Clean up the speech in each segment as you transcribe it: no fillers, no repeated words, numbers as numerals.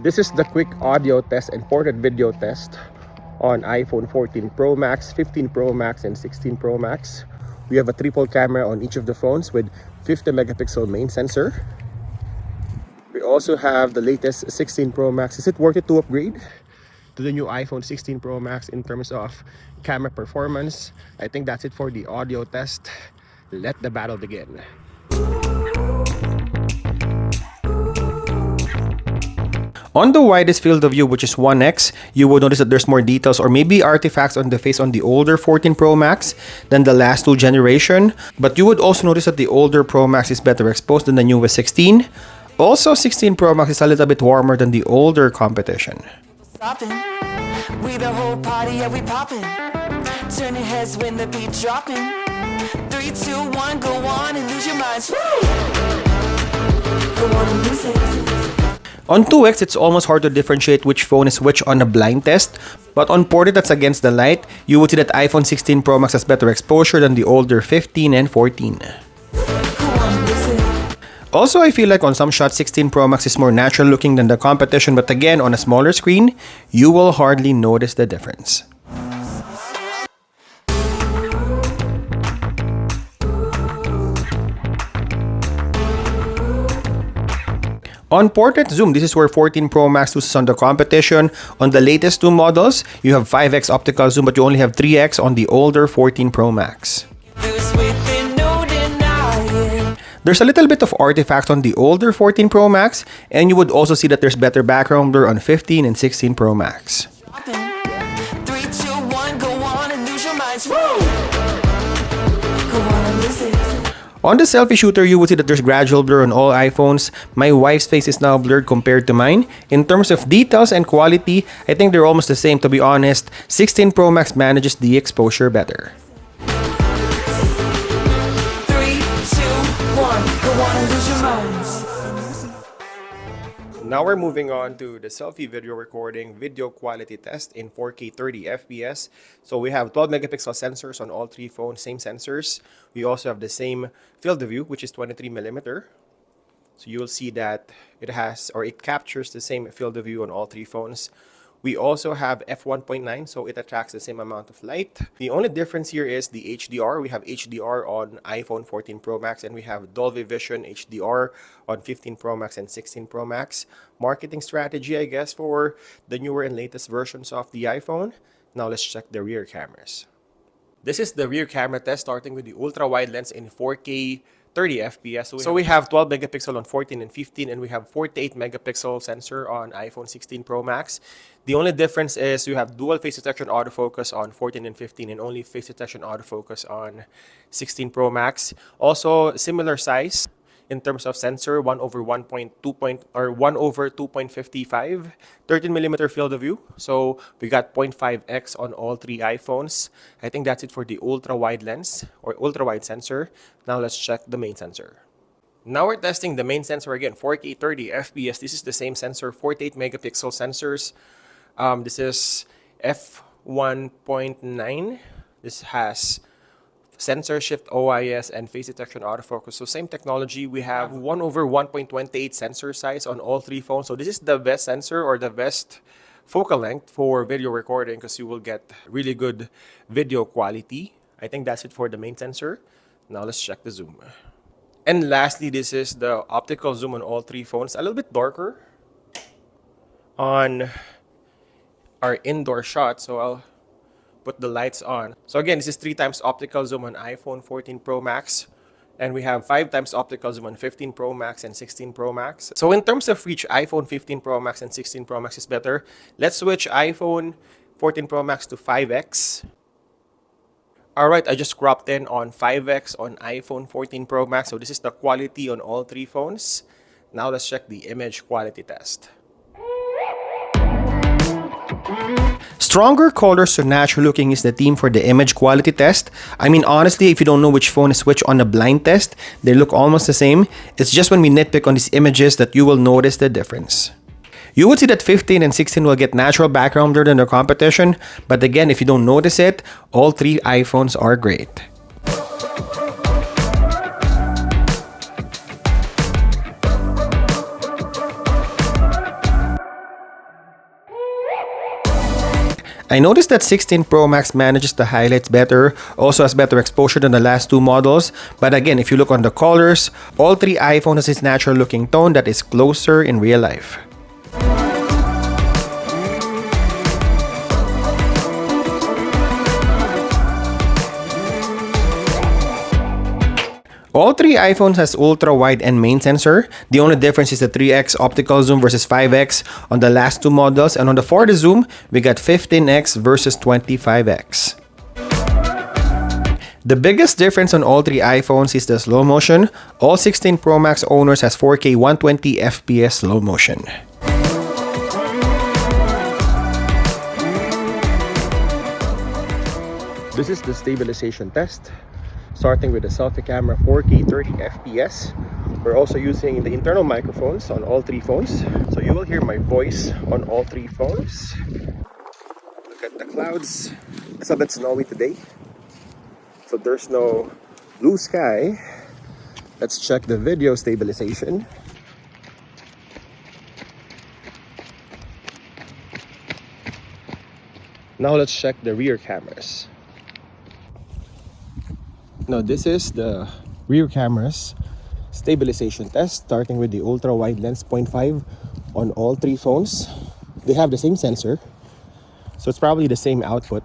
This is the quick audio test and ported video test on iPhone 14 Pro Max, 15 Pro Max, and 16 Pro Max. We have a triple camera on each of the phones with 50 megapixel main sensor. We also have the latest 16 Pro Max. Is it worth it to upgrade to the new iPhone 16 Pro Max in terms of camera performance? I think that's it for the audio test. Let the battle begin. On the widest field of view, which is 1x, you will notice that there's more details or maybe artifacts on the face on the older 14 Pro Max than the last two generation. But you would also notice that the older Pro Max is better exposed than the newest 16. Also, 16 Pro Max is a little bit warmer than the older competition. We the whole party, yeah, we poppin'. Turn your heads when the beat dropping. 3, 2, 1, go on and lose your minds. Go on and lose it. On 2x, it's almost hard to differentiate which phone is which on a blind test. But on ported that's against the light, you would see that iPhone 16 Pro Max has better exposure than the older 15 and 14. Also, I feel like on some shots, 16 Pro Max is more natural looking than the competition, but again, on a smaller screen, you will hardly notice the difference. On portrait zoom, this is where 14 Pro Max loses on the competition. On the latest two models, you have 5x optical zoom, but you only have 3x on the older 14 Pro Max. There's a little bit of artifact on the older 14 Pro Max, and you would also see that there's better background blur on 15 and 16 Pro Max. 3, 2, 1, go on and lose your minds. Go on and lose it. On the selfie shooter, you would see that there's gradual blur on all iPhones. My wife's face is now blurred compared to mine. In terms of details and quality, I think they're almost the same, to be honest. 16 Pro Max manages the exposure better. 3, 2, 1, go on and lose your minds. Now we're moving on to the selfie video recording video quality test in 4K 30 FPS. So we have 12 megapixel sensors on all three phones, same sensors. We also have the same field of view, which is 23mm. So you will see that it captures the same field of view on all three phones. We also have f1.9, so it attracts the same amount of light. The only difference here is the HDR. We have HDR on iPhone 14 Pro Max, and we have Dolby Vision HDR on 15 Pro Max and 16 Pro Max. Marketing strategy, I guess, for the newer and latest versions of the iPhone. Now let's check the rear cameras. This is the rear camera test, starting with the ultra-wide lens in 4K 30 FPS. So we have 12 megapixel on 14 and 15, and we have 48 megapixel sensor on iPhone 16 Pro Max. The only difference is you have dual face detection autofocus on 14 and 15, and only face detection autofocus on 16 Pro Max. Also, similar size in terms of sensor, 1/2.55, 13mm field of view. So we got 0.5x on all three iPhones. I think that's it for the ultra-wide lens or ultra-wide sensor. Now let's check the main sensor. Now we're testing the main sensor again, 4K 30 FPS. This is the same sensor, 48 megapixel sensors. This is f1.9. This has sensor shift OIS and face detection autofocus. So same technology. We have 1/1.28 sensor size on all three phones. So this is the best sensor or the best focal length for video recording because you will get really good video quality. I think that's it for the main sensor. Now let's check the zoom. And lastly, this is the optical zoom on all three phones. A little bit darker on our indoor shot. So I'll put the lights on. So again, this is 3 times optical zoom on iPhone 14 Pro Max. And we have 5 times optical zoom on 15 Pro Max and 16 Pro Max. So in terms of reach, iPhone 15 Pro Max and 16 Pro Max is better. Let's switch iPhone 14 Pro Max to 5x. Alright, I just cropped in on 5x on iPhone 14 Pro Max. So this is the quality on all three phones. Now let's check the image quality test. Stronger colors so natural looking is the theme for the image quality test. I mean, honestly, if you don't know which phone is which on a blind test, they look almost the same. It's just when we nitpick on these images that you will notice the difference. You would see that 15 and 16 will get natural background blur in their competition, but again, if you don't notice it, all three iPhones are great. I noticed that 16 Pro Max manages the highlights better, also has better exposure than the last two models, but again, if you look on the colors, all three iPhones has this natural looking tone that is closer in real life. All three iPhones has ultra-wide and main sensor. The only difference is the 3x optical zoom versus 5x on the last two models, and on the 4 zoom, we got 15x versus 25x. The biggest difference on all three iPhones is the slow motion. All 16 Pro Max owners has 4K 120 FPS slow motion. This is the stabilization test. Starting with the selfie camera, 4K 30 FPS. We're also using the internal microphones on all three phones, so you will hear my voice on all three phones. Look at the clouds. It's a bit snowy today, so there's no blue sky. Let's check the video stabilization. Now let's check the rear cameras. Now this is the rear cameras stabilization test, starting with the ultra wide lens 0.5 on all three phones. They have the same sensor, so it's probably the same output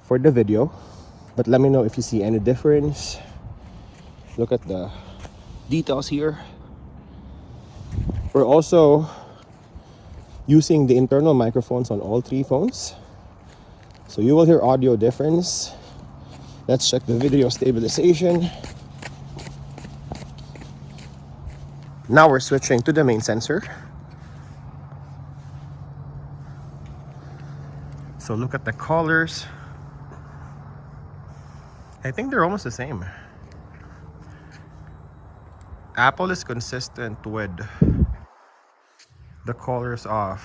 for the video, but let me know if you see any difference. Look at the details here. We're also using the internal microphones on all three phones, so you will hear audio difference. Let's check the video stabilization. Now we're switching to the main sensor. So look at the colors. I think they're almost the same. Apple is consistent with the colors of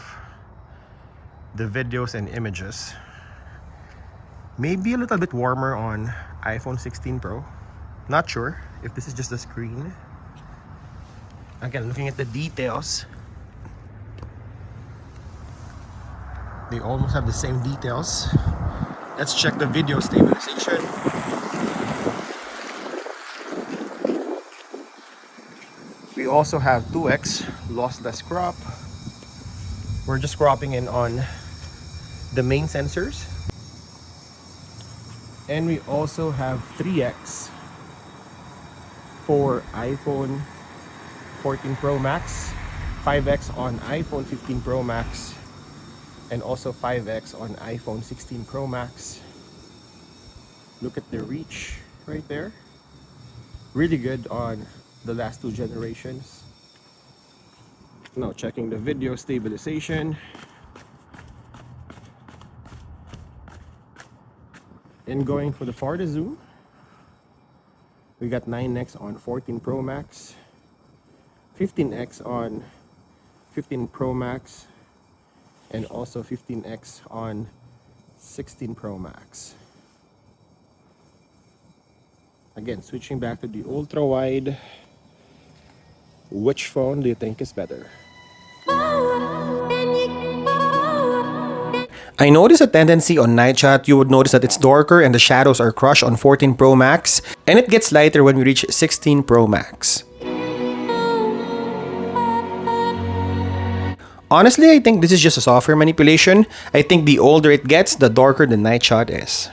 the videos and images. Maybe a little bit warmer on iPhone 16 Pro. Not sure if this is just the screen. Again, looking at the details, they almost have the same details. Let's check the video stabilization. We also have 2x lossless crop. We're just cropping in on the main sensors. And we also have 3x for iPhone 14 Pro Max, 5x on iPhone 15 Pro Max, and also 5x on iPhone 16 Pro Max. Look at the reach right there. Really good on the last two generations. Now checking the video stabilization. And going for the farther zoom, we got 9x on 14 Pro Max, 15x on 15 Pro Max, and also 15x on 16 Pro Max. Again, switching back to the ultra wide, which phone do you think is better? I noticed a tendency on night shot. You would notice that it's darker and the shadows are crushed on 14 Pro Max, and it gets lighter when we reach 16 Pro Max. Honestly, I think this is just a software manipulation. I think the older it gets, the darker the night shot is.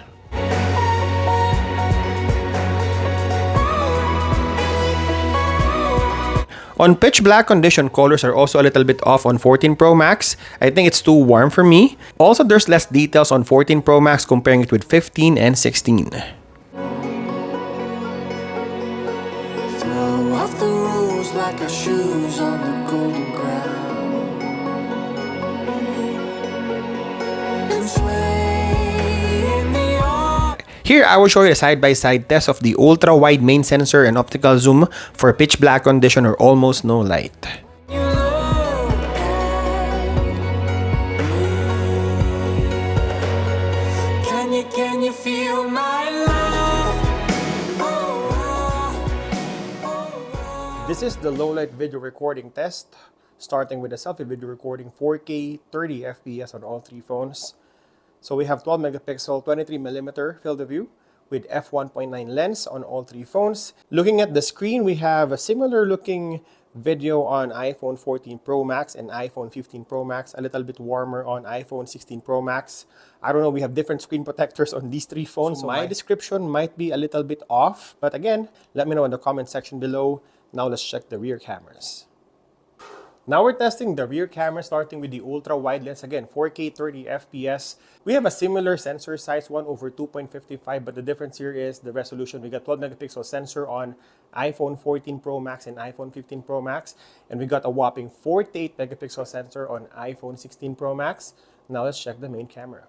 On pitch black condition, colors are also a little bit off on 14 Pro Max. I think it's too warm for me. Also, there's less details on 14 Pro Max comparing it with 15 and 16. Throw off the rules like our shoes on the golden ground, and sway in the Here, I will show you a side-by-side test of the ultra-wide main sensor and optical zoom for pitch black condition or almost no light. you look at me. Can you feel my love? This is the low-light video recording test, starting with the selfie video recording 4K 30 FPS on all three phones. So we have 12 megapixel 23 millimeter field of view with f1.9 lens on all three phones. Looking at the screen, we have a similar looking video on iPhone 14 Pro Max and iPhone 15 Pro Max, a little bit warmer on iPhone 16 Pro Max. I don't know, we have different screen protectors on these three phones, so my description might be a little bit off. But again, let me know in the comment section below. Now let's check the rear cameras. Now we're testing the rear camera, starting with the ultra-wide lens. Again, 4K 30 FPS. We have a similar sensor size, 1/2.55, but the difference here is the resolution. We got 12 megapixel sensor on iPhone 14 Pro Max and iPhone 15 Pro Max, and we got a whopping 48 megapixel sensor on iPhone 16 Pro Max. Now let's check the main camera.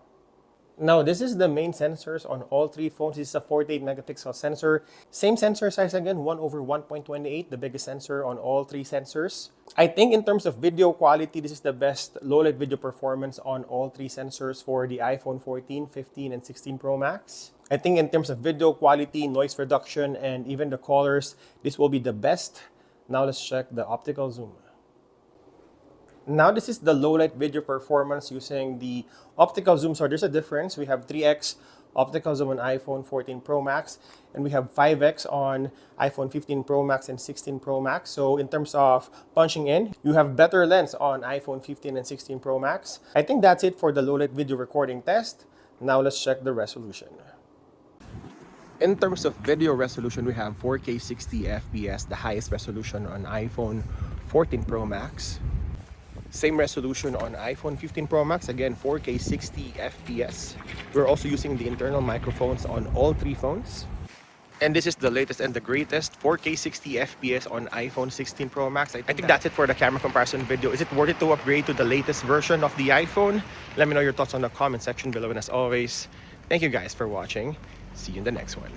Now, this is the main sensors on all three phones. This is a 48 megapixel sensor. Same sensor size again, 1/1.28, the biggest sensor on all three sensors. I think in terms of video quality, this is the best low-light video performance on all three sensors for the iPhone 14, 15, and 16 Pro Max. I think in terms of video quality, noise reduction, and even the colors, this will be the best. Now let's check the optical zoom. Now this is the low-light video performance using the optical zoom. So there's a difference. We have 3x optical zoom on iPhone 14 Pro Max, and we have 5x on iPhone 15 Pro Max and 16 Pro Max. So in terms of punching in, you have better lens on iPhone 15 and 16 Pro Max. I think that's it for the low-light video recording test. Now let's check the resolution. In terms of video resolution, we have 4K 60 FPS, the highest resolution on iPhone 14 Pro Max. Same resolution on iPhone 15 Pro Max, again 4K 60 FPS. We're also using the internal microphones on all three phones. And this is the latest and the greatest, 4K 60 FPS on iPhone 16 Pro Max. I think that's it for the camera comparison video. Is it worth it to upgrade to the latest version of the iPhone? Let me know your thoughts on the comment section below, and as always, thank you guys for watching. See you in the next one.